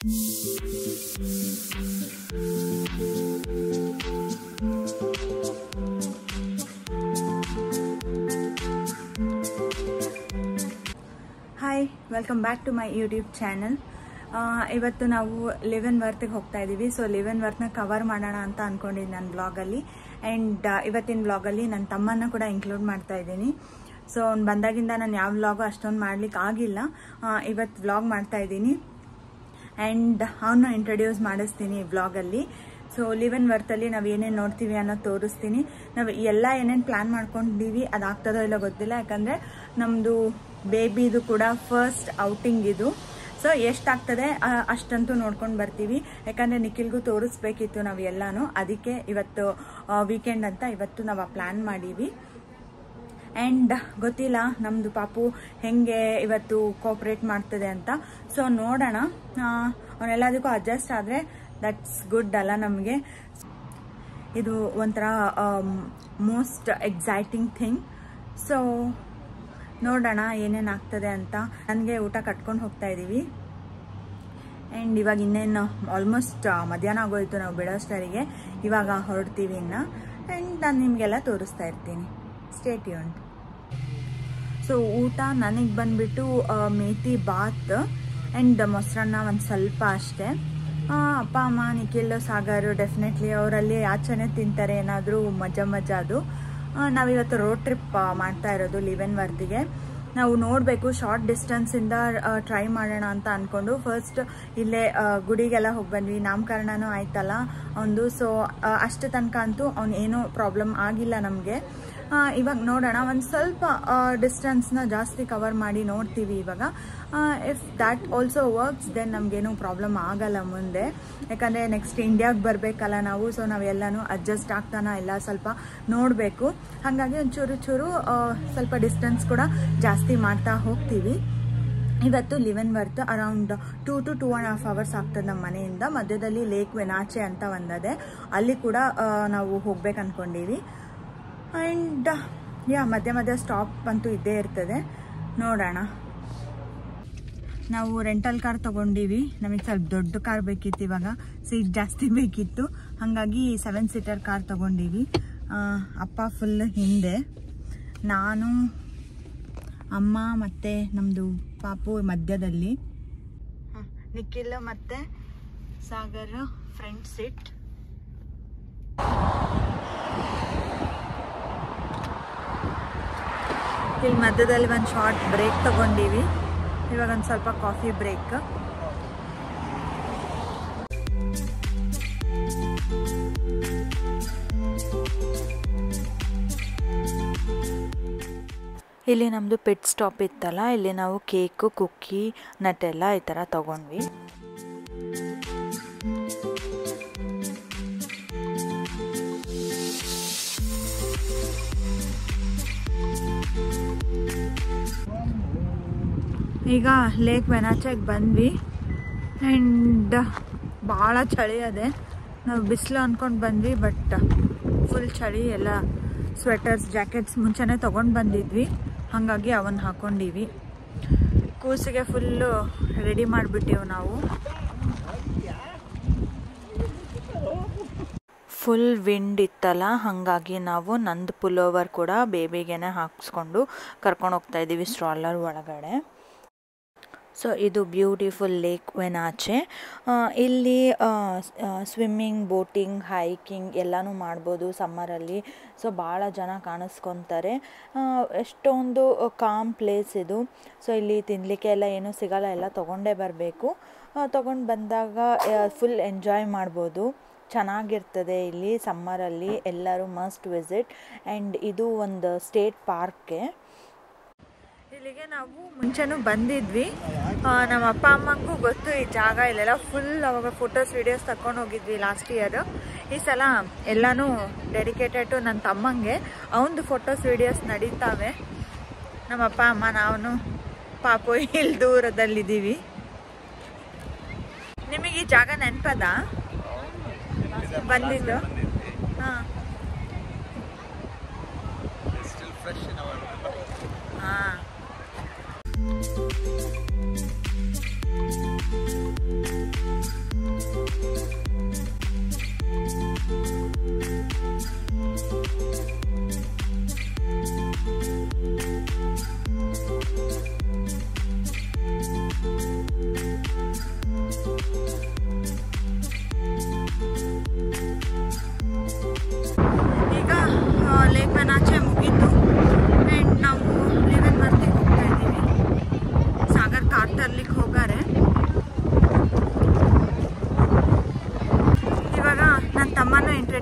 Hi, welcome back to my YouTube channel. ಇವತ್ತು ನಾವು ಲೆವೆನ್ವರ್ತ್ಗೆ ಹೋಗ್ತಾ ಇದ್ದೀವಿ. ಸೊ ಲೆವೆನ್ವರ್ತ್ನ ಕವರ್ ಮಾಡೋಣ ಅಂತ ಅಂದ್ಕೊಂಡಿದ್ದೀನಿ ನನ್ನ ಬ್ಲಾಗಲ್ಲಿ. ಆ್ಯಂಡ್ ಇವತ್ತಿನ ಬ್ಲಾಗಲ್ಲಿ ನನ್ನ ತಮ್ಮನ್ನ ಕೂಡ ಇನ್ಕ್ಲೂಡ್ ಮಾಡ್ತಾ ಇದ್ದೀನಿ. ಸೊ ಅವ್ನು ಬಂದಾಗಿಂದ ನಾನು ಯಾವ ವ್ಲಾಗು ಅಷ್ಟೊಂದು ಮಾಡ್ಲಿಕ್ಕೆ ಆಗಿಲ್ಲ. ಇವತ್ತು ವ್ಲಾಗ್ ಮಾಡ್ತಾ ಇದ್ದೀನಿ ಆ್ಯಂಡ್ ಅವನ್ನ ಇಂಟ್ರೊಡ್ಯೂಸ್ ಮಾಡಿಸ್ತೀನಿ ಈ ವ್ಲಾಗಲ್ಲಿ. ಸೊ ಲೆವೆನ್ವರ್ತಲ್ಲಿ ನಾವು ಏನೇನು ನೋಡ್ತೀವಿ ಅನ್ನೋದು ತೋರಿಸ್ತೀನಿ. ನಾವು ಎಲ್ಲ ಏನೇನು ಪ್ಲ್ಯಾನ್ ಮಾಡ್ಕೊಂಡಿದ್ದೀವಿ ಅದಾಗ್ತದೋ ಇಲ್ಲ ಗೊತ್ತಿಲ್ಲ, ಯಾಕಂದರೆ ನಮ್ಮದು ಬೇಬಿದು ಕೂಡ ಫಸ್ಟ್ ಔಟಿಂಗ್ ಇದು. ಸೊ ಎಷ್ಟಾಗ್ತದೆ ಅಷ್ಟಂತೂ ನೋಡ್ಕೊಂಡು ಬರ್ತೀವಿ, ಯಾಕಂದರೆ ನಿಖಿಲ್ಗೂ ತೋರಿಸ್ಬೇಕಿತ್ತು ನಾವು ಎಲ್ಲನೂ. ಅದಕ್ಕೆ ಇವತ್ತು ವೀಕೆಂಡ್ ಅಂತ ಇವತ್ತು ನಾವು ಪ್ಲ್ಯಾನ್ ಮಾಡೀವಿ. ಆ್ಯಂಡ್ ಗೊತ್ತಿಲ್ಲ ನಮ್ಮದು ಪಾಪು ಹೆಂಗೆ ಇವತ್ತು ಕೋಆಪ್ರೇಟ್ ಮಾಡ್ತದೆ ಅಂತ. ಸೊ ನೋಡೋಣ, ಅವನೆಲ್ಲದಕ್ಕೂ ಅಡ್ಜಸ್ಟ್ ಆದರೆ ದಟ್ಸ್ ಗುಡ್ ಅಲ್ಲ ನಮಗೆ. ಇದು ಒಂಥರ ಮೋಸ್ಟ್ ಎಕ್ಸೈಟಿಂಗ್ ಥಿಂಗ್. ಸೊ ನೋಡೋಣ ಏನೇನು ಆಗ್ತದೆ ಅಂತ. ನನಗೆ ಊಟ ಕಟ್ಕೊಂಡು ಹೋಗ್ತಾ ಇದ್ದೀವಿ. ಆ್ಯಂಡ್ ಇವಾಗ ಇನ್ನೇನು ಆಲ್ಮೋಸ್ಟ್ ಮಧ್ಯಾಹ್ನ ಆಗೋಯ್ತು ನಾವು ಬಿಡೋಷ್ಟರಿಗೆ. ಇವಾಗ ಹೊರಡ್ತೀವಿ ಇನ್ನು. ಆ್ಯಂಡ್ ನಾನು ನಿಮಗೆಲ್ಲ ತೋರಿಸ್ತಾ ಇರ್ತೀನಿ. Stay tuned. ಸೊ ಊಟ ನನಗೆ ಬಂದುಬಿಟ್ಟು ಮೇಥಿ ಬಾತ್ ಆ್ಯಂಡ್ ಮೊಸರನ್ನ ಒಂದು ಸ್ವಲ್ಪ ಅಷ್ಟೇ. ಅಪ್ಪ ಅಮ್ಮ ನಿಖಿಲ್ ಸಾಗರ್ ಡೆಫಿನೆಟ್ಲಿ ಅವರಲ್ಲಿ ಆಚೆನೇ ತಿಂತಾರೆ ಏನಾದರೂ ಮಜಾ ಅದು. ನಾವಿವತ್ತು ರೋಡ್ ಟ್ರಿಪ್ ಮಾಡ್ತಾ ಇರೋದು ಲೆವೆನ್ವರ್ತಿಗೆ. ನಾವು ನೋಡಬೇಕು, ಶಾರ್ಟ್ ಡಿಸ್ಟೆನ್ಸಿಂದ ಟ್ರೈ ಮಾಡೋಣ ಅಂತ ಅಂದ್ಕೊಂಡು ಫಸ್ಟ್ ಇಲ್ಲೇ ಗುಡಿಗೆಲ್ಲ ಹೋಗಿ ಬಂದ್ವಿ. ನಾಮಕರಣನೂ ಆಯ್ತಲ್ಲ ಒಂದು. ಸೊ ಅಷ್ಟು ತನಕ ಅಂತೂ ಅವ್ನು ಏನೂ ಪ್ರಾಬ್ಲಮ್ ಆಗಿಲ್ಲ ನಮಗೆ. ಇವಾಗ ನೋಡೋಣ, ಒಂದು ಸ್ವಲ್ಪ ಡಿಸ್ಟೆನ್ಸ್ನ ಜಾಸ್ತಿ ಕವರ್ ಮಾಡಿ ನೋಡ್ತೀವಿ ಇವಾಗ. If that also works then ನಮಗೇನು ಪ್ರಾಬ್ಲಮ್ ಆಗಲ್ಲ ಮುಂದೆ, ಯಾಕಂದರೆ ನೆಕ್ಸ್ಟ್ ಇಂಡಿಯಾಗೆ ಬರಬೇಕಲ್ಲ ನಾವು. ಸೊ ನಾವೆಲ್ಲನೂ ಅಡ್ಜಸ್ಟ್ ಆಗ್ತಾನ ಎಲ್ಲ ಸ್ವಲ್ಪ ನೋಡಬೇಕು. ಹಾಗಾಗಿ ಒಂಚೂರು ಸ್ವಲ್ಪ ಡಿಸ್ಟೆನ್ಸ್ ಕೂಡ ಜಾಸ್ತಿ ಮಾಡ್ತಾ ಹೋಗ್ತೀವಿ. ಇವತ್ತು ಲೆವೆನ್ವರ್ತ್ ಅರೌಂಡ್ 2 to 2.5 hours ಆಗ್ತದೆ ನಮ್ಮ ಮನೆಯಿಂದ. ಮಧ್ಯದಲ್ಲಿ ಲೇಕ್ ವೆನಾಚೆ ಅಂತ ಒಂದಿದೆ, ಅಲ್ಲಿ ಕೂಡ ನಾವು ಹೋಗ್ಬೇಕು ಅಂದ್ಕೊಂಡೀವಿ. ಆ್ಯಂಡ್ ಮಧ್ಯ ಸ್ಟಾಪ್ ಅಂತೂ ಇದ್ದೇ ಇರ್ತದೆ. ನೋಡೋಣ. ನಾವು ರೆಂಟಲ್ ಕಾರ್ ತೊಗೊಂಡಿವಿ. ನಮಗೆ ಸ್ವಲ್ಪ ದೊಡ್ಡ ಕಾರ್ ಬೇಕಿತ್ತು, ಇವಾಗ ಸೀಟ್ ಜಾಸ್ತಿ ಬೇಕಿತ್ತು. ಹಾಗಾಗಿ 7 seater ಕಾರ್ ತೊಗೊಂಡಿವಿ. ಅಪ್ಪ ಫುಲ್ ಹಿಂದೆ, ನಾನು ಅಮ್ಮ ಮತ್ತು ನಮ್ಮದು ಪಾಪು ಮಧ್ಯದಲ್ಲಿ, ನಿಖಿಲ್ ಮತ್ತು ಸಾಗರ್ ಫ್ರಂಟ್ ಸೀಟ್. ಇಲ್ಲಿ ಮಧ್ಯದಲ್ಲಿ ಒಂದು ಶಾರ್ಟ್ ಬ್ರೇಕ್ ತಗೊಂಡಿವಿ. ಇವಾಗ ಒಂದು ಸ್ವಲ್ಪ ಕಾಫಿ ಬ್ರೇಕ್. ಇಲ್ಲಿ ನಮ್ಮದು ಪೆಟ್ ಸ್ಟಾಪ್ ಇತ್ತಲ್ಲ, ಇಲ್ಲಿ ನಾವು ಕೇಕು, ಕುಕ್ಕಿ, ನಟೆಲ್ಲ ಈ ಥರ ತಗೊಂಡ್ವಿ. ಈಗ ಲೇಕ್ ವೆನಾಚೆಗೆ ಬಂದ್ವಿ. ಆ್ಯಂಡ್ ಭಾಳ ಚಳಿ ಅದೇ. ನಾವು ಬಿಸಿಲು ಅಂದ್ಕೊಂಡು ಬಂದ್ವಿ, ಬಟ್ ಫುಲ್ ಚಳಿ. ಎಲ್ಲ ಸ್ವೆಟರ್ಸ್, ಜಾಕೆಟ್ಸ್ ಮುಂಚೆನೇ ತೊಗೊಂಡು ಬಂದಿದ್ವಿ, ಹಾಗಾಗಿ ಅವನ್ನ ಹಾಕ್ಕೊಂಡಿವಿ. ಕೂಸಿಗೆ ಫುಲ್ಲು ರೆಡಿ ಮಾಡಿಬಿಟ್ಟಿವು ನಾವು. ಫುಲ್ ವಿಂಡ್ ಇತ್ತಲ್ಲ, ಹಾಗಾಗಿ ನಾವು ನಂದು ಪುಲೋವರ್ ಕೂಡ ಬೇಬಿಗೆನೆ ಹಾಕಿಸ್ಕೊಂಡು ಕರ್ಕೊಂಡು ಹೋಗ್ತಾ ಇದ್ದೀವಿ ಸ್ಟ್ರಾಲರ್ ಒಳಗಡೆ. ಸೊ ಇದು ಬ್ಯೂಟಿಫುಲ್ ಲೇಕ್ ವೆನಾಚೆ. ಇಲ್ಲಿ ಸ್ವಿಮ್ಮಿಂಗ್, ಬೋಟಿಂಗ್, ಹೈಕಿಂಗ್ ಎಲ್ಲನೂ ಮಾಡ್ಬೋದು ಸಮ್ಮರಲ್ಲಿ. ಸೊ ಭಾಳ ಜನ ಕಾಣಿಸ್ಕೊತಾರೆ. ಎಷ್ಟೊಂದು ಕಾಮ್ ಪ್ಲೇಸ್ ಇದು. ಸೊ ಇಲ್ಲಿ ತಿನ್ನಲಿಕ್ಕೆ ಎಲ್ಲ ಏನೂ ಸಿಗಲ್ಲ, ಎಲ್ಲ ತೊಗೊಂಡೇ ಬರಬೇಕು. ತೊಗೊಂಡು ಬಂದಾಗ ಫುಲ್ ಎಂಜಾಯ್ ಮಾಡ್ಬೋದು. ಚೆನ್ನಾಗಿರ್ತದೆ ಇಲ್ಲಿ ಸಮ್ಮರಲ್ಲಿ. ಎಲ್ಲರೂ ಮಸ್ಟ್ ವಿಸಿಟ್. ಆ್ಯಂಡ್ ಇದು ಒಂದು ಸ್ಟೇಟ್ ಪಾರ್ಕೆ. ಇಲ್ಲಿಗೆ ನಾವು ಮುಂಚೆನೂ ಬಂದಿದ್ವಿ. ನಮ್ಮ ಅಪ್ಪ ಅಮ್ಮಂಗೂ ಗೊತ್ತು ಈ ಜಾಗ. ಇಲ್ಲೆಲ್ಲ ಫುಲ್ ಅವಾಗ ಫೋಟೋಸ್ ವಿಡಿಯೋಸ್ ತಗೊಂಡು ಹೋಗಿದ್ವಿ ಲಾಸ್ಟ್ ಇಯರ್. ಈ ಸಲ ಎಲ್ಲನೂ ಡೆಡಿಕೇಟೆಡ್ ಟು ನನ್ನ ತಮ್ಮಂಗೆ. ಅವನದು ಫೋಟೋಸ್ ವಿಡಿಯೋಸ್ ನಡೀತಾವೆ. ನಮ್ಮ ಅಪ್ಪ ಅಮ್ಮ, ನಾವು ಪಾಪು ಇಲ್ಲಿ ದೂರದಲ್ಲಿದ್ದೀವಿ. ನಿಮಗೆ ಈ ಜಾಗ ನೆನಪದ ಬಂದಿದ್ದು? ಹಾಂ ಹಾಂ.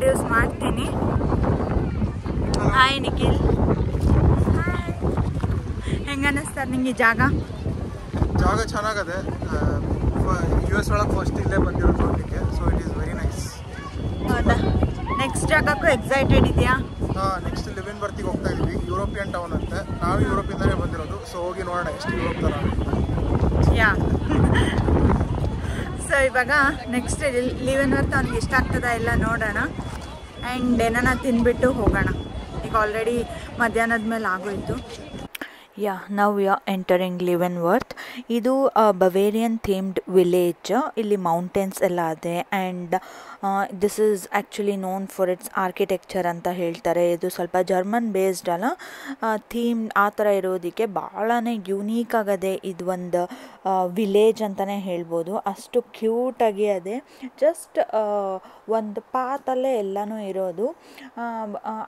ಇಂಟ್ರೊಡ್ಯೂಸ್ ಮಾಡ್ತೀನಿ. ಹಾಯ್ ನಿಖಿಲ್. ಹೆಂಗೆ ಅನ್ನಿಸ್ತಾರೆ ನಿಂಗೆ ಈ ಜಾಗ? ಚೆನ್ನಾಗದೆ. US ಒಳಗೆ ಫಸ್ಟ್ ಇಲ್ಲೇ ಬಂದಿರೋದು ನೋಡಲಿಕ್ಕೆ, so it is very nice. ಹೌದಾ? ನೆಕ್ಸ್ಟ್ ಜಾಗಕ್ಕೂ ಎಕ್ಸೈಟೆಡ್ ಇದೆಯಾ? ನೆಕ್ಸ್ಟ್ ಲಿವೆನ್ವರ್ತಿಗೆ ಹೋಗ್ತಾ ಇದ್ದೀವಿ. ಯುರೋಪಿಯನ್ ಟೌನ್ ಅಂತೆ. ನಾವು ಯುರೋಪಿಂದಲೇ ಬಂದಿರೋದು, ಸೊ ಹೋಗಿ ನೋಡೋಣ ಎಷ್ಟು ಯುರೋಪ್ ಥರ. ಯಾ. ಸೊ ಇವಾಗ ನೆಕ್ಸ್ಟ್ ಲಿವೆನ್ವರ್ತ್ ಅವ್ನಿಗೆ ಇಷ್ಟ ಆಗ್ತದ ಎಲ್ಲ ನೋಡೋಣ. ಆ್ಯಂಡ್ ಏನಾನ ತಿಂದ್ಬಿಟ್ಟು ಹೋಗೋಣ. ಈಗ ಆಲ್ರೆಡಿ ಮಧ್ಯಾಹ್ನದ ಮೇಲೆ ಆಗೋಯ್ತು. Yeah, now we are entering Leavenworth. ಇದು ಬವೇರಿಯನ್ ಥೀಮ್ಡ್ ವಿಲೇಜ್. ಇಲ್ಲಿ ಮೌಂಟೇನ್ಸ್ ಎಲ್ಲ ಇದೆ and this is actually known for it's architecture ಅಂತ ಹೇಳ್ತಾರೆ. ಇದು ಸ್ವಲ್ಪ ಜರ್ಮನ್ ಬೇಸ್ಡ್ ಅಲ್ಲ, ಥೀಮ್ ಆ ಥರ ಇರೋದಕ್ಕೆ ಭಾಳನೇ ಯೂನೀಕ್ ಆಗದೆ. ಇದು ಒಂದು ವಿಲೇಜ್ ಅಂತಲೇ ಹೇಳ್ಬೋದು. ಅಷ್ಟು ಕ್ಯೂಟಾಗಿ ಅದೇ. ಜಸ್ಟ್ ಒಂದು ಪಾತಲ್ಲೇ ಎಲ್ಲನೂ ಇರೋದು.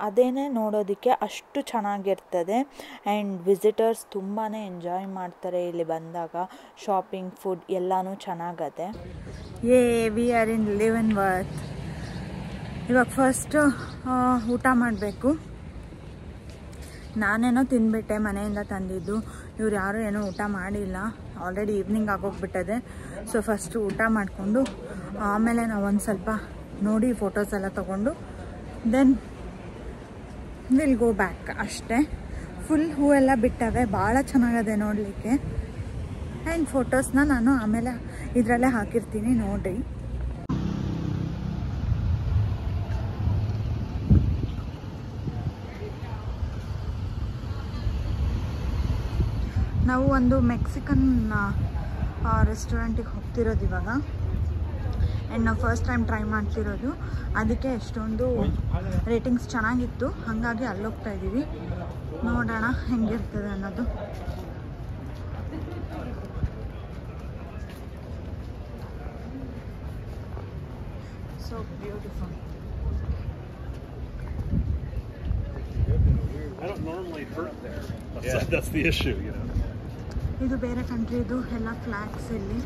ಅದೇನೇ ನೋಡೋದಕ್ಕೆ ಅಷ್ಟು ಚೆನ್ನಾಗಿರ್ತದೆ. ಆ್ಯಂಡ್ ವಿಸಿಟರ್ಸ್ ತುಂಬಾ ಎಂಜಾಯ್ ಮಾಡ್ತಾರೆ ಇಲ್ಲಿ ಬಂದಾಗ. ಶಾಪಿಂಗ್, ಫುಡ್ ಎಲ್ಲನೂ ಚೆನ್ನಾಗದೆ. ವಿ ಆರ್ ಇನ್ ಲಿವೆನ್ವರ್ತ್. ಇವಾಗ ಫಸ್ಟು ಊಟ ಮಾಡಬೇಕು. ನಾನೇನೋ ತಿಂದ್ಬಿಟ್ಟೆ, ಮನೆಯಿಂದ ತಂದಿದ್ದು. ಇವ್ರು ಯಾರೂ ಏನೋ ಊಟ ಮಾಡಿಲ್ಲ, ಆಲ್ರೆಡಿ ಈವ್ನಿಂಗ್ ಆಗೋಗ್ಬಿಟ್ಟದೆ. ಸೊ ಫಸ್ಟು ಊಟ ಮಾಡಿಕೊಂಡು ಆಮೇಲೆ ನಾವು ಒಂದು ಸ್ವಲ್ಪ ನೋಡಿ ಫೋಟೋಸ್ ಎಲ್ಲ ತೊಗೊಂಡು ದೆನ್ ವಿಲ್ ಗೋ ಬ್ಯಾಕ್ ಅಷ್ಟೇ. ಫುಲ್ ಹೂವೆಲ್ಲ ಬಿಟ್ಟವೆ, ಭಾಳ ಚೆನ್ನಾಗದೆ ನೋಡಲಿಕ್ಕೆ. ಆ್ಯಂಡ್ ಫೋಟೋಸ್ನ ನಾನು ಆಮೇಲೆ ಇದರಲ್ಲೇ ಹಾಕಿರ್ತೀನಿ, ನೋಡಿರಿ. ನಾವು ಒಂದು ಮೆಕ್ಸಿಕನ್ ರೆಸ್ಟೋರೆಂಟಿಗೆ ಹೋಗ್ತಿರೋದು ಇವಾಗ. ಆ್ಯಂಡ್ ನಾವು ಫಸ್ಟ್ ಟೈಮ್ ಟ್ರೈ ಮಾಡ್ತಿರೋದು, ಅದಕ್ಕೆ ಎಷ್ಟೊಂದು ರೇಟಿಂಗ್ಸ್ ಚೆನ್ನಾಗಿತ್ತು, ಹಾಗಾಗಿ ಅಲ್ಲಿ ಹೋಗ್ತಾ ಇದ್ದೀವಿ. ನೋಡೋಣ ಹೆಂಗಿರ್ತದೆ ಅನ್ನೋದು. So beautiful. I don't normally hurt there. That's the issue, you know. ಇದು ಬೇರೆ ಕಂಟ್ರಿದು ಎಲ್ಲ ಫ್ಲಾಗ್ಸ್ ಇಲ್ಲಿ.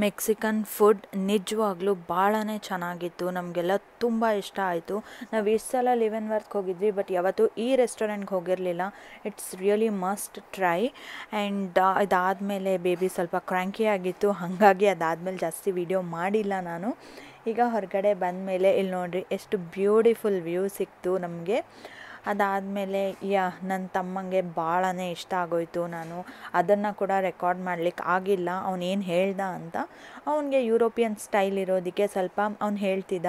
ಮೆಕ್ಸಿಕನ್ ಫುಡ್ ನಿಜವಾಗ್ಲೂ ಭಾಳನೇ ಚೆನ್ನಾಗಿತ್ತು. ನಮಗೆಲ್ಲ ತುಂಬ ಇಷ್ಟ ಆಯಿತು. ನಾವು ಇಷ್ಟು ಸಲ ಲಿವೆನ್ವರ್ತ್ಗೆ ಹೋಗಿದ್ವಿ, ಬಟ್ ಯಾವತ್ತೂ ಈ ರೆಸ್ಟೋರೆಂಟ್ಗೆ ಹೋಗಿರಲಿಲ್ಲ. It's really must try. And ಇದಾದಮೇಲೆ ಬೇಬಿ ಸ್ವಲ್ಪ ಕ್ರ್ಯಾಂಕಿ ಆಗಿತ್ತು, ಹಾಗಾಗಿ ಅದಾದಮೇಲೆ ಜಾಸ್ತಿ ವಿಡಿಯೋ ಮಾಡಿಲ್ಲ ನಾನು. ಈಗ ಹೊರಗಡೆ ಬಂದಮೇಲೆ ಇಲ್ಲಿ ನೋಡಿರಿ ಎಷ್ಟು ಬ್ಯೂಟಿಫುಲ್ ವ್ಯೂ ಸಿಕ್ತು ನಮಗೆ. ಅದಾದಮೇಲೆ ನನ್ನ ತಮ್ಮಂಗೆ ಭಾಳನೇ ಇಷ್ಟ ಆಗೋಯಿತು. ನಾನು ಅದನ್ನು ಕೂಡ ರೆಕಾರ್ಡ್ ಮಾಡಲಿಕ್ಕೆ ಆಗಿಲ್ಲ, ಅವನೇನು ಹೇಳ್ದ ಅಂತ. ಅವನಿಗೆ ಯುರೋಪಿಯನ್ ಸ್ಟೈಲ್ ಇರೋದಕ್ಕೆ ಸ್ವಲ್ಪ ಅವ್ನು ಹೇಳ್ತಿದ್ದ,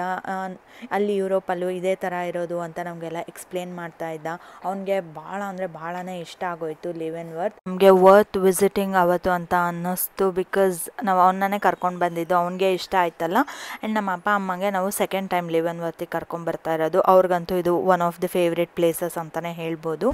ಅಲ್ಲಿ ಯುರೋಪಲ್ಲೂ ಇದೇ ಥರ ಇರೋದು ಅಂತ ನಮಗೆಲ್ಲ ಎಕ್ಸ್ಪ್ಲೇನ್ ಮಾಡ್ತಾ ಇದ್ದ. ಅವನಿಗೆ ಭಾಳ ಅಂದರೆ ಭಾಳನೇ ಇಷ್ಟ ಆಗೋಯಿತು ಲಿವೆನ್ವರ್ತ್. ನಮಗೆ ವರ್ತ್ ವಿಸಿಟಿಂಗ್ ಅವತ್ತು ಅಂತ ಅನ್ನಿಸ್ತು, ಬಿಕಾಸ್ ನಾವು ಅವನನ್ನೇ ಕರ್ಕೊಂಡು ಬಂದಿದ್ದು, ಅವನಿಗೆ ಇಷ್ಟ ಆಯ್ತಲ್ಲ. ಆ್ಯಂಡ್ ನಮ್ಮ ಅಪ್ಪ ಅಮ್ಮಂಗೆ ನಾವು ಸೆಕೆಂಡ್ ಟೈಮ್ ಲಿವೆನ್ವರ್ತಿಗೆ ಕರ್ಕೊಂಬರ್ತಾ ಇರೋದು. ಅವ್ರಿಗಂತೂ ಇದು one of the favourite places ಅಂತಲೇ ಹೇಳ್ಬೋದು.